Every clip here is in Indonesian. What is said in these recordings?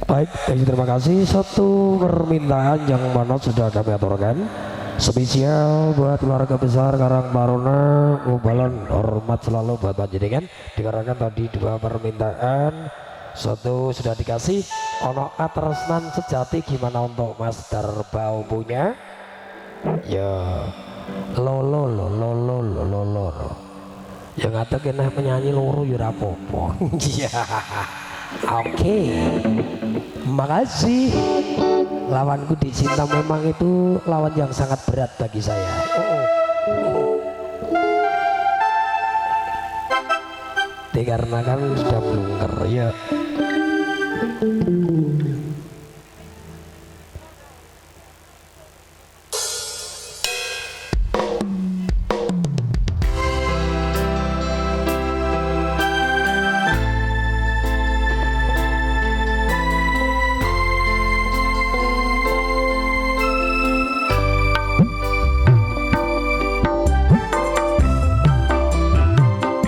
Baik, terima kasih. Satu permintaan yang mana sudah kami aturkan spesial buat keluarga besar Karang Taruna Ngubalan, hormat selalu buat panjenengan. Dikarenakan tadi dua permintaan, satu sudah dikasih. Ono atresnan sejati gimana untuk Mas Darbau punya? Ya lolo yang ada kena penyanyi loro ya rapopo. Iya. Oke, makasih. Lawanku di cinta memang itu lawan yang sangat berat bagi saya. Dikarenakan sudah blunker ya.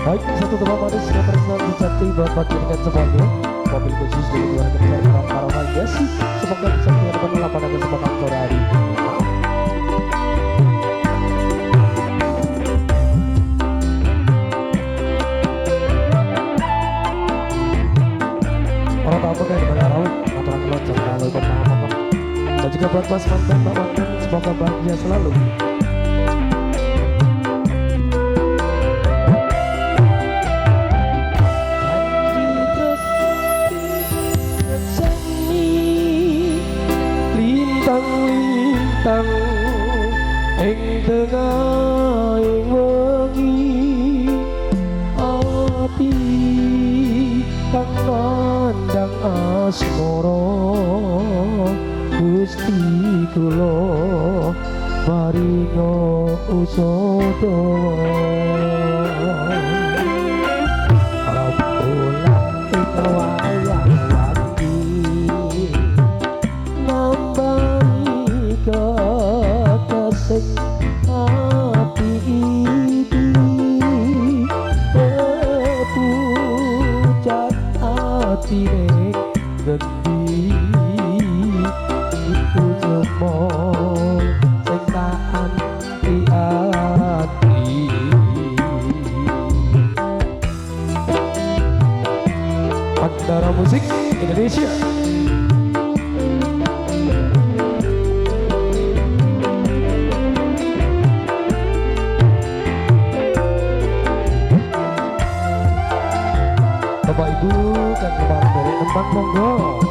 Baik, satu teman manis yang bersenang sejati buat panjenengan semuanya. Mobil khusus dari keluarga besar Karang Taruna Yes. Semoga bisa menyertakan lapangan kesempatan sore hari ini. Orang tamu dari Balarau, aturan loncat selalu berpaham. Dan juga buat mas mantan, mbak mantan, semoga bahagia selalu. Lintang ing tengah ing wengi ati kang nandang asmara Gusti kula paringa usada Rabbula ing wayah kekasih hati ini pucat hati nek gendi itu semua sing tak anti-anti Antara Musik Indonesia. Bapak Ibu dan teman dari tempat monggo.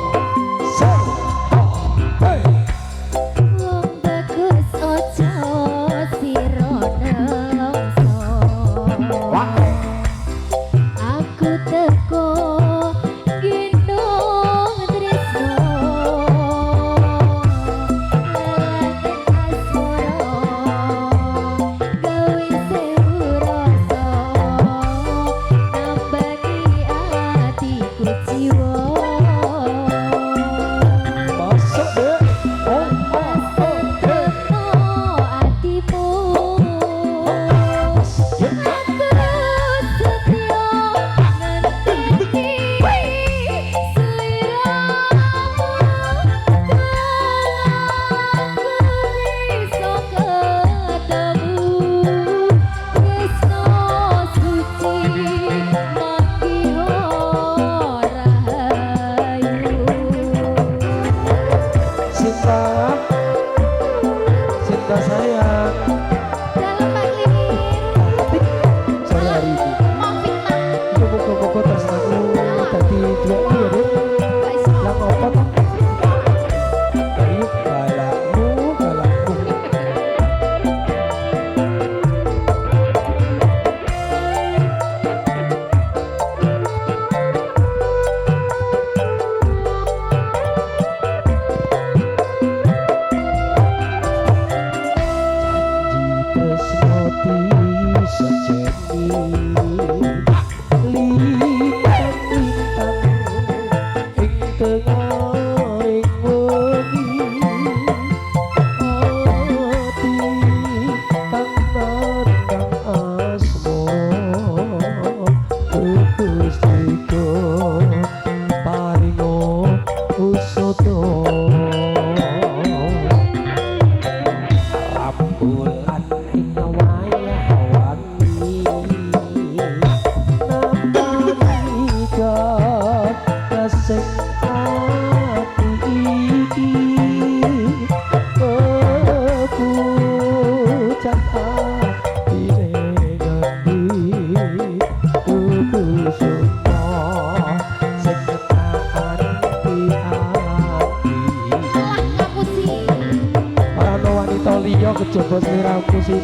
Yo kejaba sliramu sih.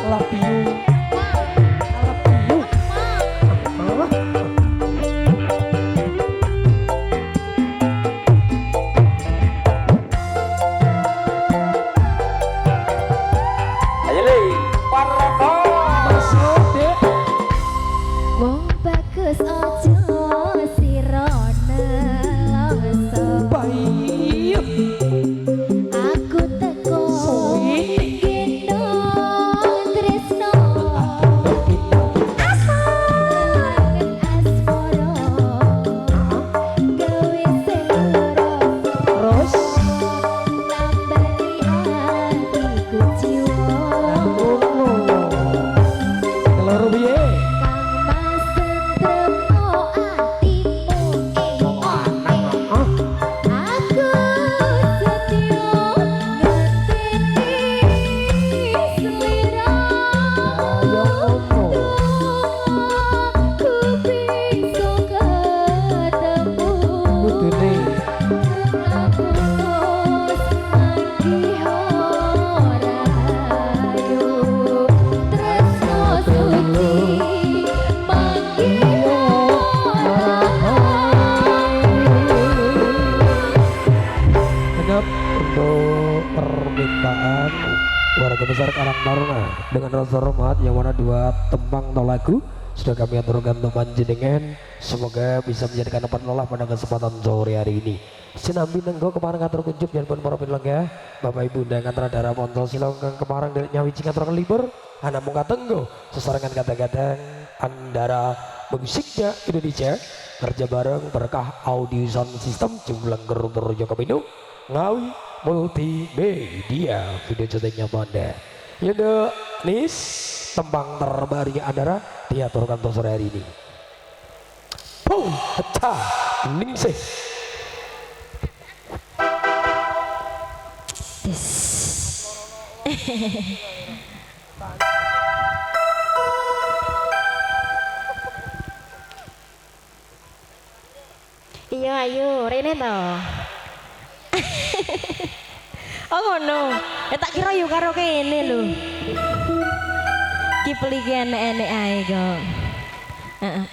Love you. Wong bagus ojo sira nelasa. Baik. Aku teko gendong tresno. Langen asmara gawe seloro. Terus Nambani hatiku jiwa. keloro piye? Untuk permintaan warga besar Karang Taruna dengan rasa hormat yang mana dua tembang atau lagu sudah kami aturkan untuk panjenengan, semoga bisa menjadikan tempat lelah pada kesempatan sore hari ini. Sinambi nenggo kemarang atur kuncup dan pun para ya Bapak Ibu dan antara darah pontol silong kemarang dari nyawi cingat orang libur anak muka tenggo sesarangan kata-kata andara musiknya Indonesia kerja bareng berkah audio sound system jumlah geruntur Joko Binu Ngawi multimedia video syutingnya Banda Yudo Nis tembang terbarunya Andara diaturkan untuk sore hari ini. Pung Hacha Ningsih Iya ayo rene to. Oh ngono. Ya tak kira yo karo kene lho. Ki peliki enek-enek ae kok. Heeh.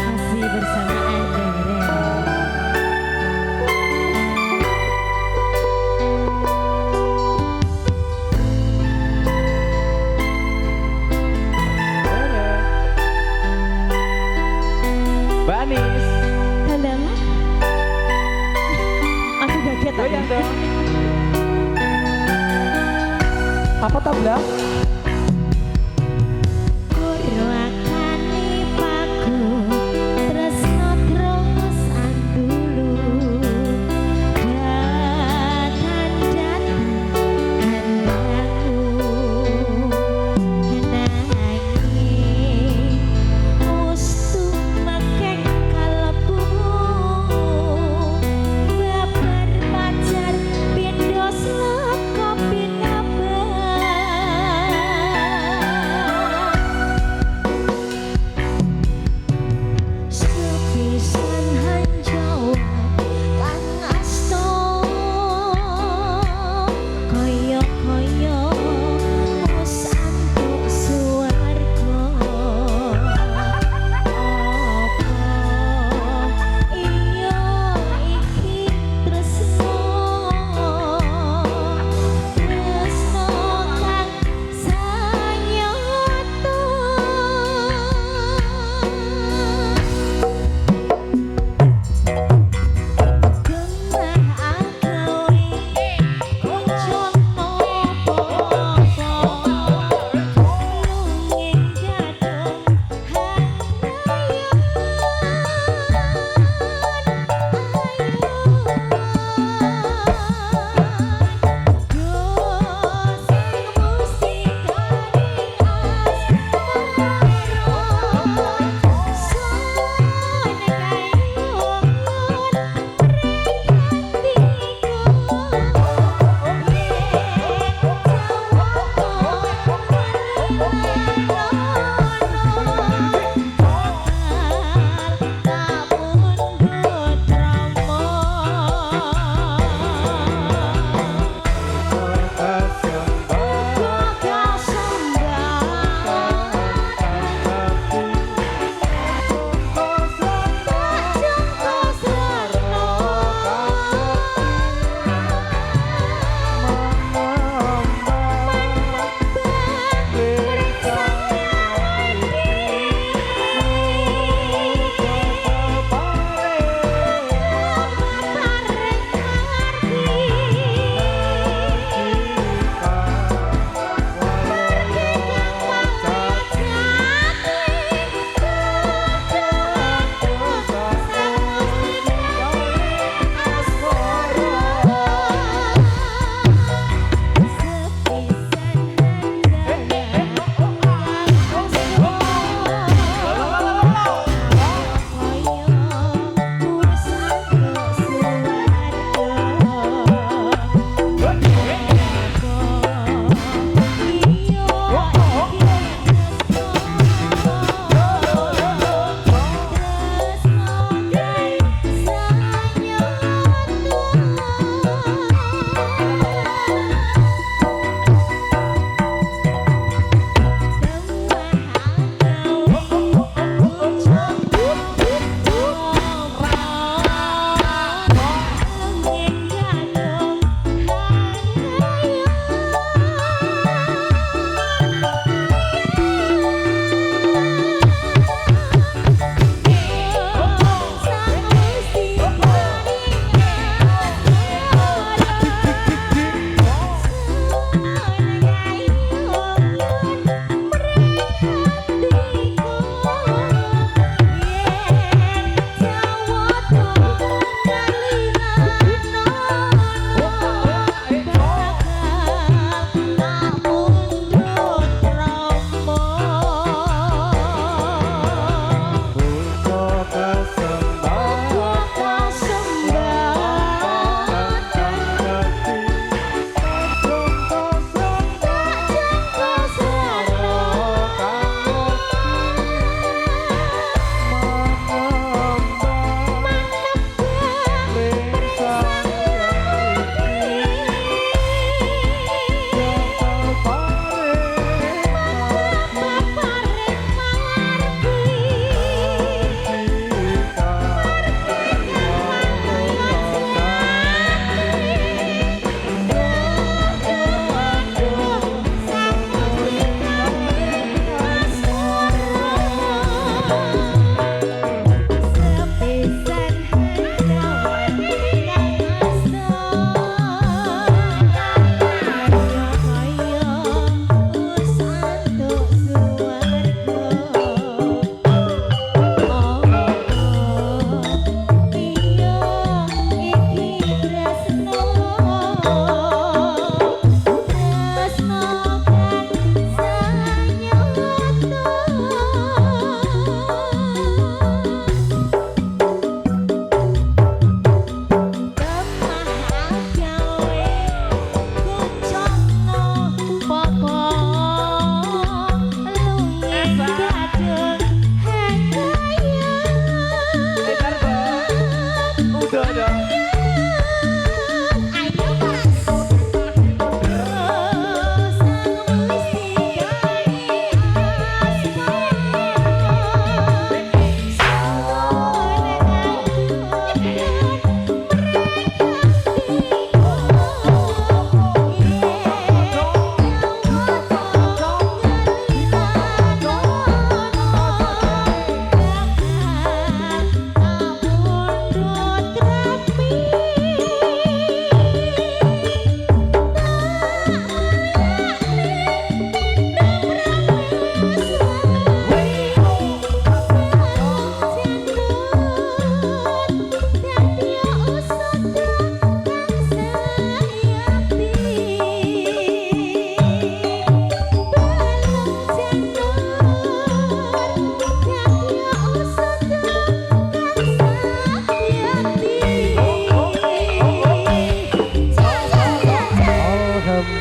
Masih bersama Andara. Banis. Halo. Aku kaget Goyang dong. apa tablah? Pacar pindos loko pinabah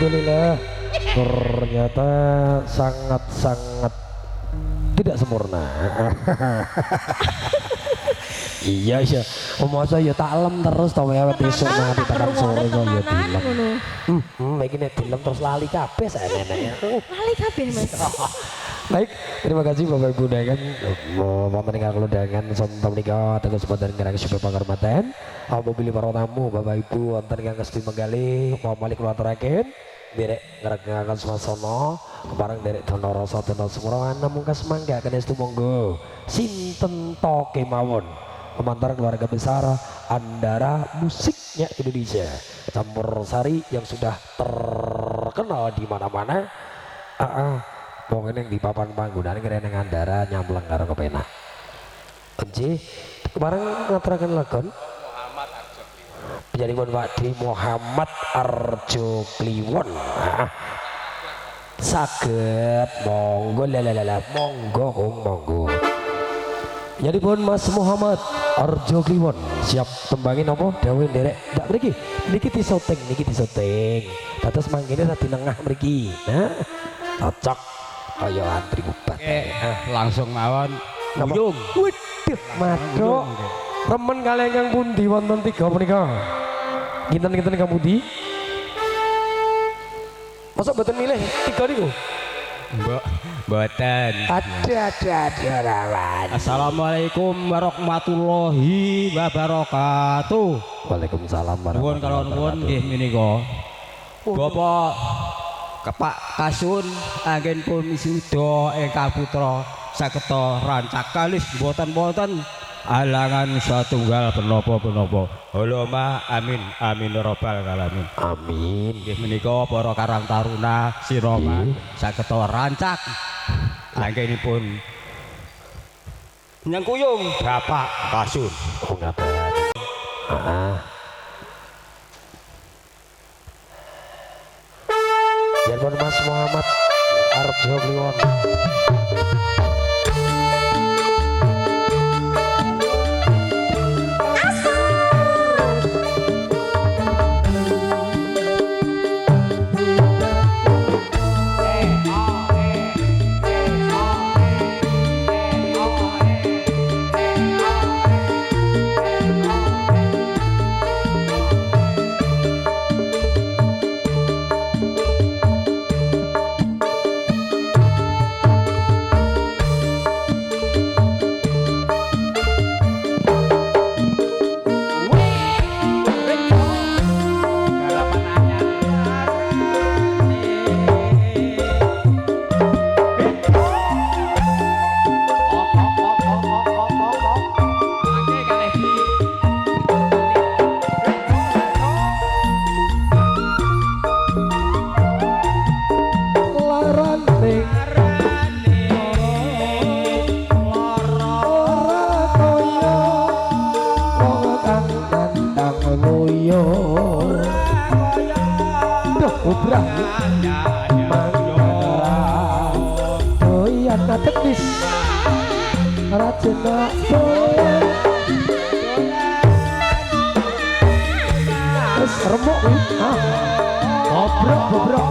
alhamdulillah ternyata sangat-sangat tidak sempurna. Iya iya, masa ya tak lem terus tau ya besok nanti tekan sore kok ya dilem. Iki nek dilem terus lali kabeh saya nenek. Lali kabeh Mas. Baik, terima kasih Bapak Ibu dengan wonten ingkang kula dengan sonten menika teges boten ngerang supaya panghormatan. Mobil para tamu Bapak Ibu wonten ingkang kesti menggali pamali kula aturaken. Derek ngregaken swasana kepareng derek dana rasa dana sumrawan namung kasmangga kenestu monggo sinten to kemawon pemantar keluarga besar Andara Musiknya Indonesia campur sari yang sudah terkenal di mana-mana. Pokoknya yang di papan panggungan kira yang Andara nyamleng karo kepenak. Enci kepareng ngaturaken lagon jadi pun Pak Di Muhammad Arjo Kliwon saged monggo monggo jadi pun Mas Muhammad Arjo Kliwon siap tembangin apa dawuh nderek ndak mriki disoting terus manggene tadi nengah mriki nah cocok kaya antri kubat langsung mawon Uyung waduh madok remen kalian yang pundi wonten tiga menika Ginten kamu di masa boten milih tiga niku Boten. Ada rawan. Assalamualaikum warahmatullahi wabarakatuh. Waalaikumsalam Nuwun kalau nuwun nggih menika. Bapak Kepak Kasun anggen pun wisuda ingkang putra sageta rancak kalis boten-boten alangan satunggal penapa-penapa. Allahumma amin amin robbal alamin. Amin. Nggih menika para Karang Taruna sirama sageta rancak anggenipun nyengkuyung Bapak Kasun. Oh ngaten. Jangan Mas Muhammad Arjo Kliwon. Teknis Rajena Boyan terus remuk bobrok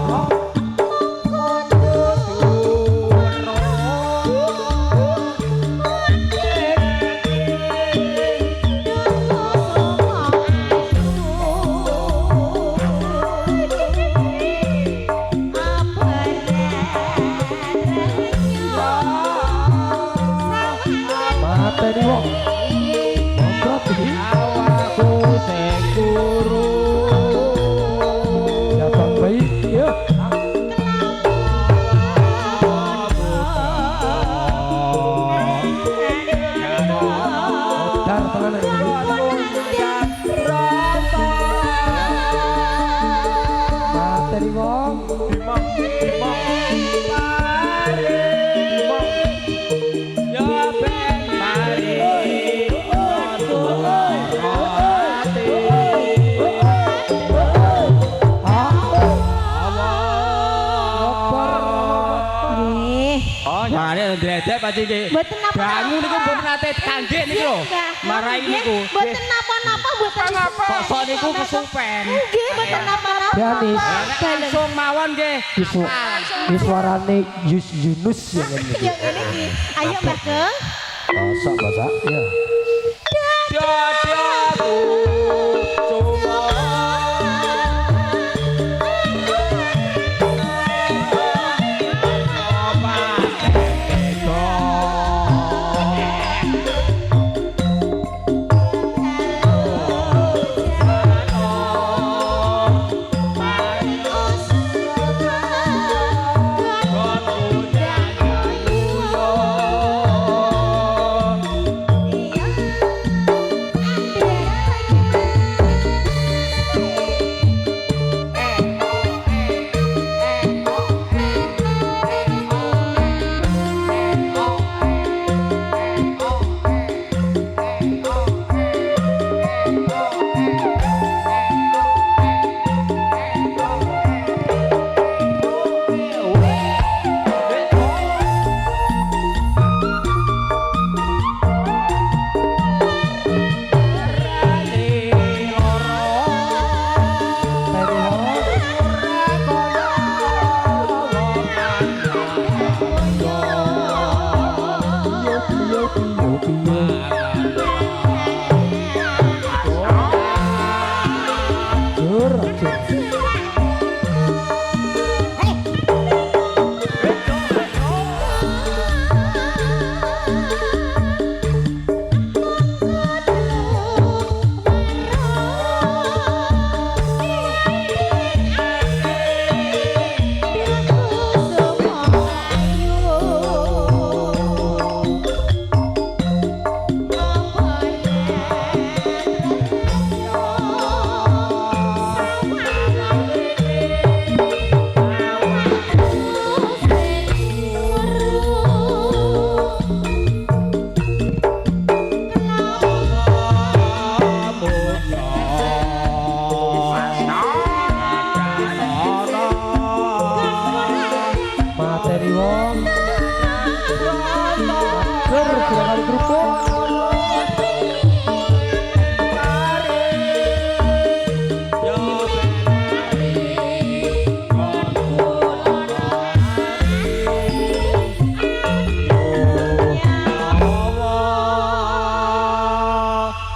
materi wong bobrok iki Awakku sing guru ya Bang Bayi ya dar tenan iki materi wong Dredek Pak Ciki. Mboten napa-napa. Bangun niku mboten nate kangge niku lho. Marai niku. Mboten napa-napa mboten. Kok niku kesupen. Nggih mboten napa-napa. Danis langsung mawon nggih. suarane Yunus yang ini. Yang ini ki. Ayo Mbah Keng. Sok basak ya. Dadaku cuma materi wong ger kali kerupuk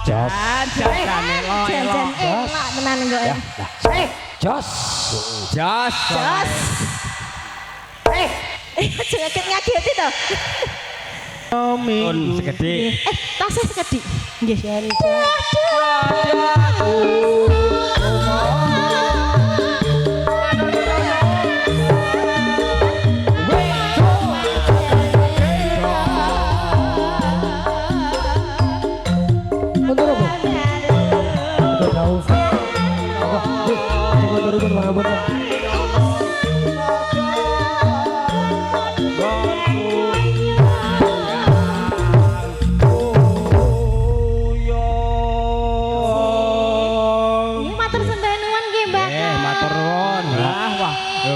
Jan elak tenan kok. jos Jos. Jos. Jangan ngageti to. Pun segede. Tasih sekedhik. Nggih. Betul apa? Betul tahu. Betul.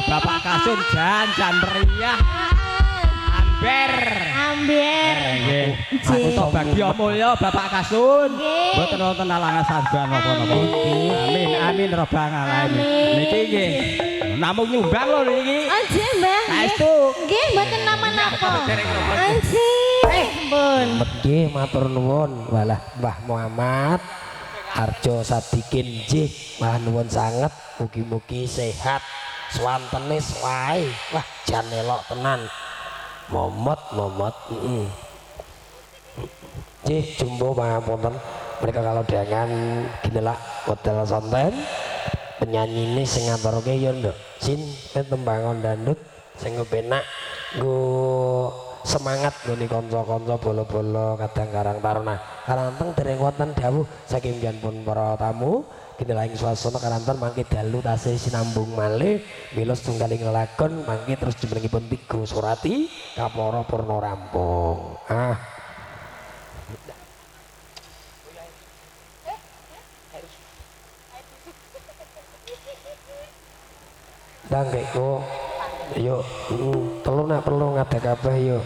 Bapak Kasun jan meriah amber nggih aku to Bagya Mulya Bapak Kasun mboten wonten alangan saban napa-napa amin robbal alamin niki nggih namung nyumbang lho niki Anjir Mbah saestu nggih mboten nama-napa anjir pun nggih matur nuwun walah Mbah Muhammad Harjo Sadikin nggih matur nuwun sanget mugi-mugi sehat swantene wae wah jan elok tenan momot nggih jumbo pangapunten mereka kalau dengan ginelak hotel sonten penyanyi ini sing ngaturke yo nduk sin tembangon dandut sing penak nggo semangat nggone kanca-kanca bola-bola kadang Karang Taruna karanteng dereng wonten dawuh saking pun para tamu ginelaing swasana karanten mangke dalu tasih sinambung malih mila setunggaling lelakon mangke terus jumenengipun Tigo Surati Kaporo Purna rampung ndang kok yuk telu nak perlu ngadeg kabeh yuk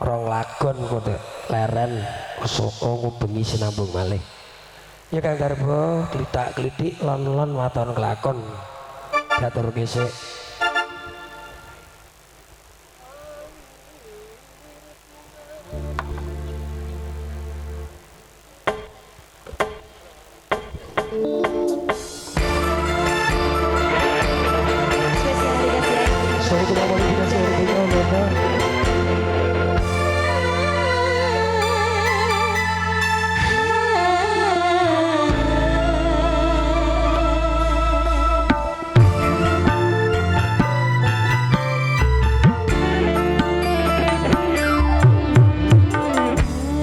rong lagon kok leren soko ngubengi sinambung malih Ya Kang Garbo klitak klitik lon waton kelakon diatur gesek. Spesial dikasih ya. Sorry kita mau dikasih orangnya Bapak.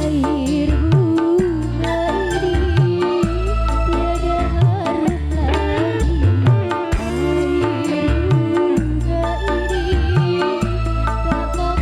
Air bunga ini tiada harum lagi. Air bunga ini tak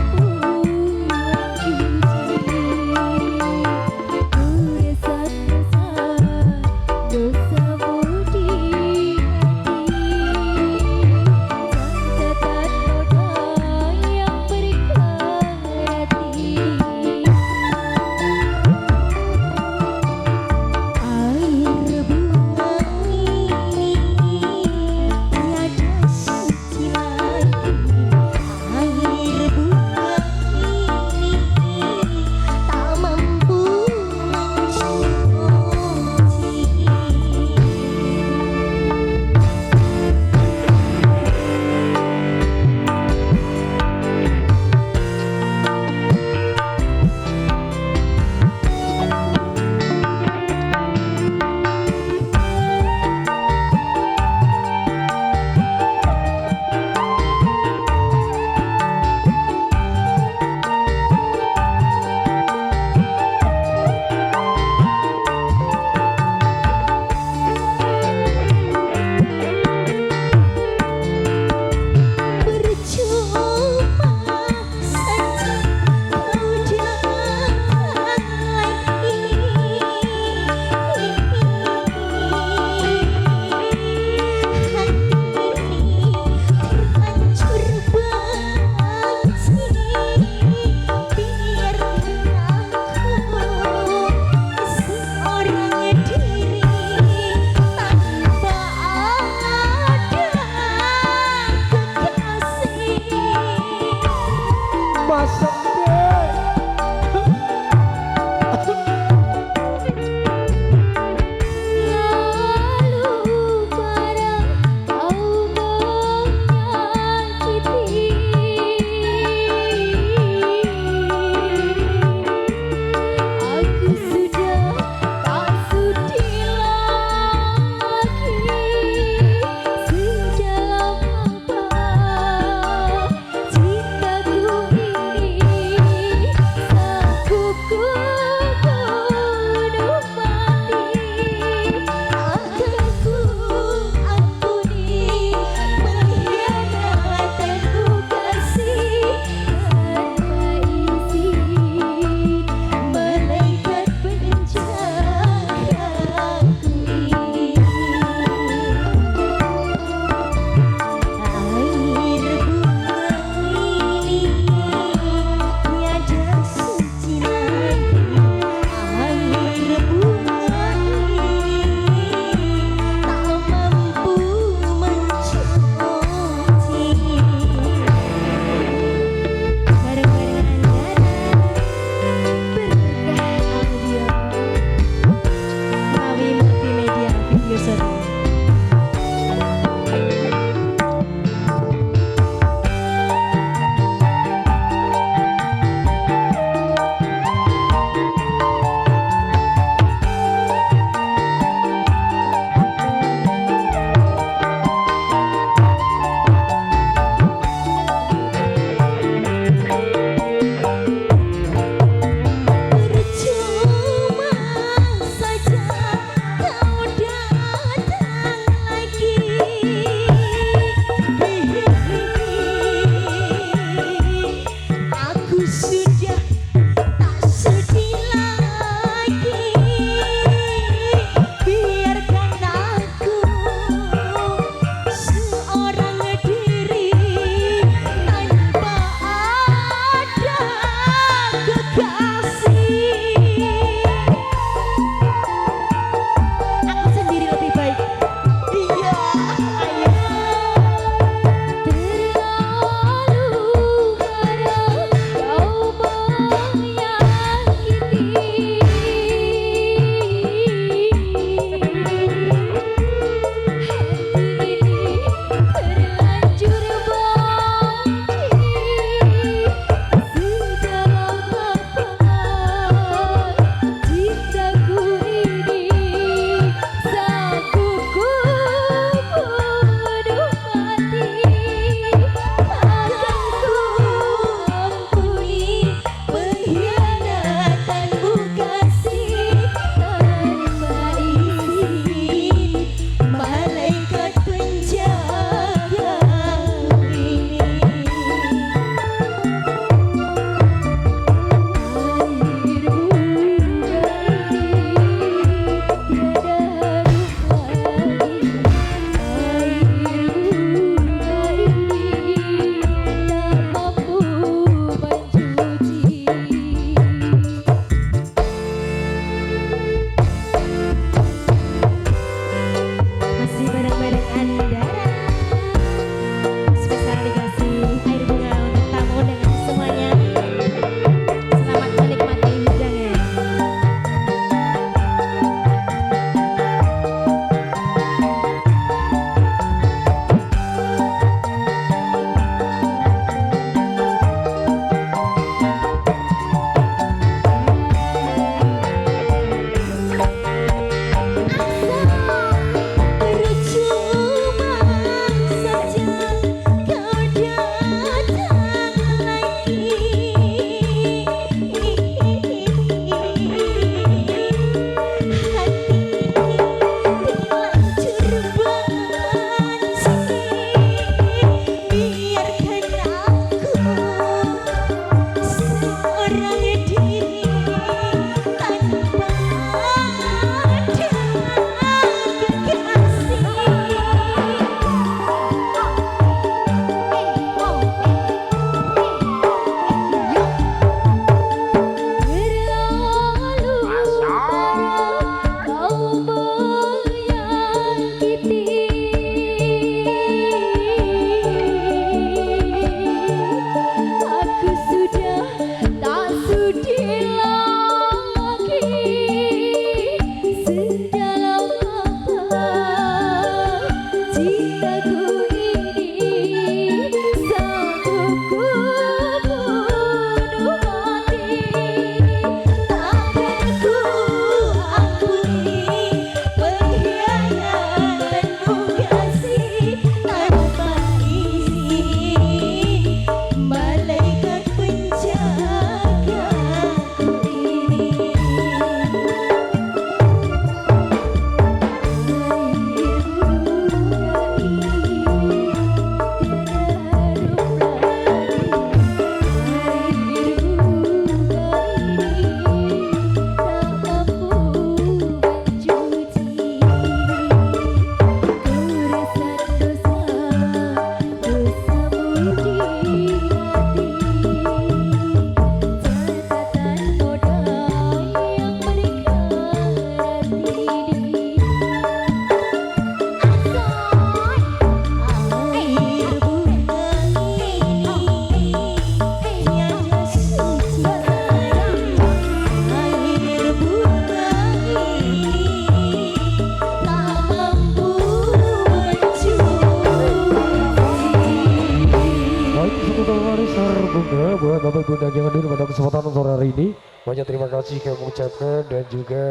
kasih kami ucapkan dan juga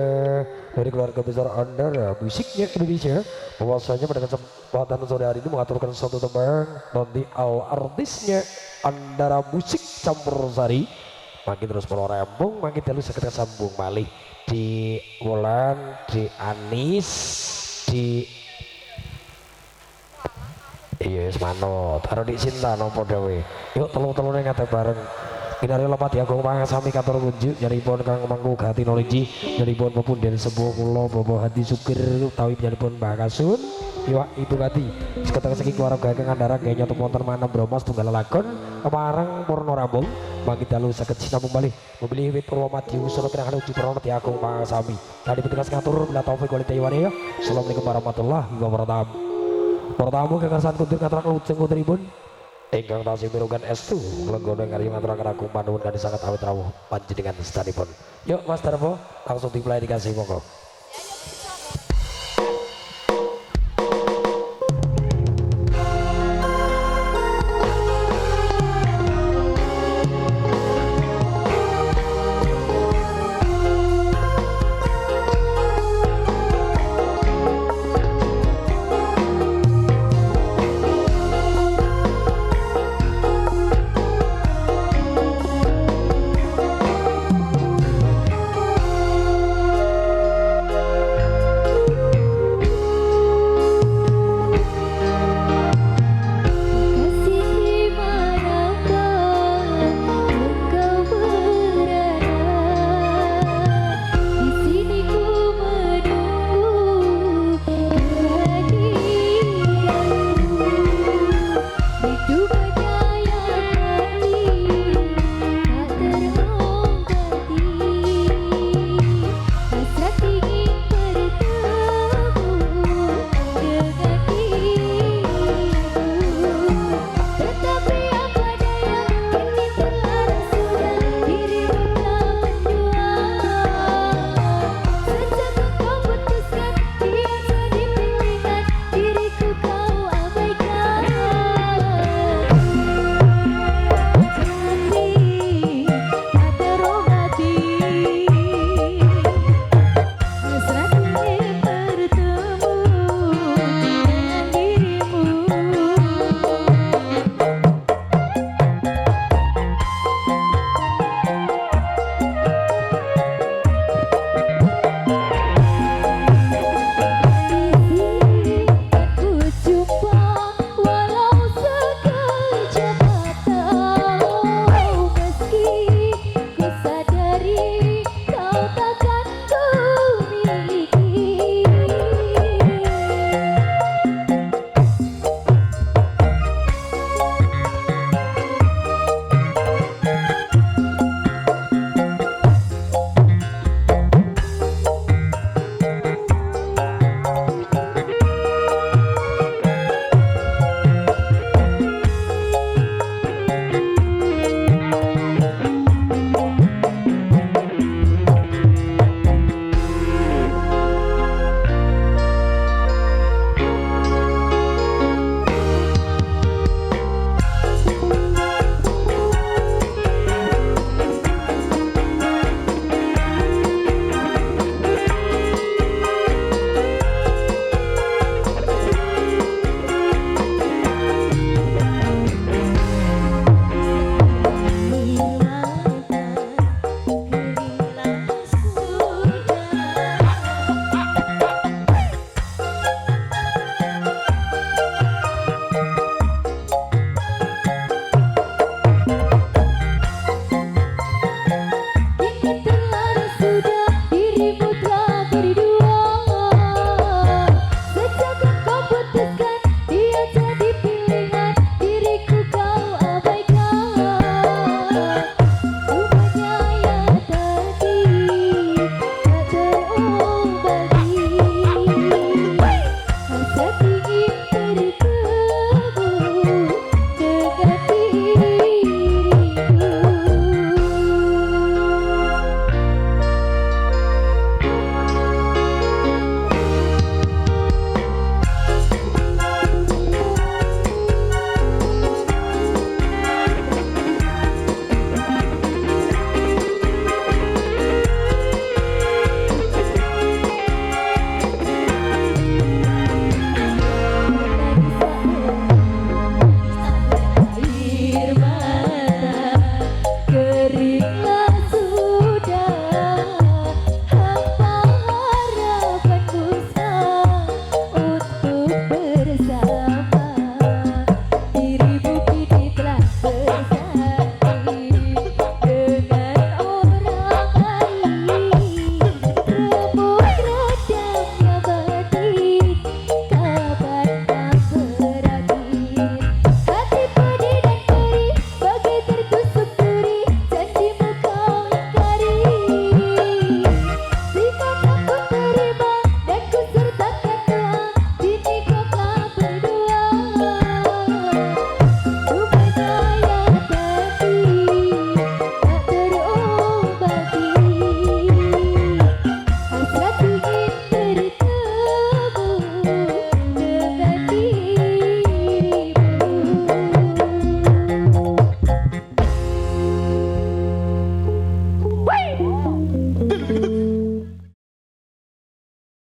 dari keluarga besar Andara Musiknya Indonesia bahwasanya pada kesempatan sore hari ini mengaturkan suatu tembang nanti artisnya Andara Musik Campur Sari makin terus melorembung makin terus sekedar sambung malih di Wulan di Anis di iya semanot taruh di Sinta nopo dawe yuk telur-telurnya ngata bareng Kinari lepat ya gong pangasami kator kunjuk nyaripun kang mangku hati knowledge nyaripun pepunden sebuah kulo bobo hati sukir tawi nyaripun bakasun iwa ibu hati seketar segi keluarga kang Andara kayaknya untuk wonten mana bromas tunggal lakon kemarang purno rambung bagi dalu sakit sinambung balik membeli wit purwamati usul kena uji purwamati agung pangasami tadi petugas ngatur bila taufik kualitas iwane ya assalamualaikum warahmatullahi wabarakatuh pertamu kekasan kuntur ngatra kelujeng kunturipun ingkang tasih mirugan estu lenggono ngariung aturaken agung panuwun kanthi sangat awit rawuh panjenengan sedanipun. Yuk Mas Darmo langsung dimulai dikasih monggo.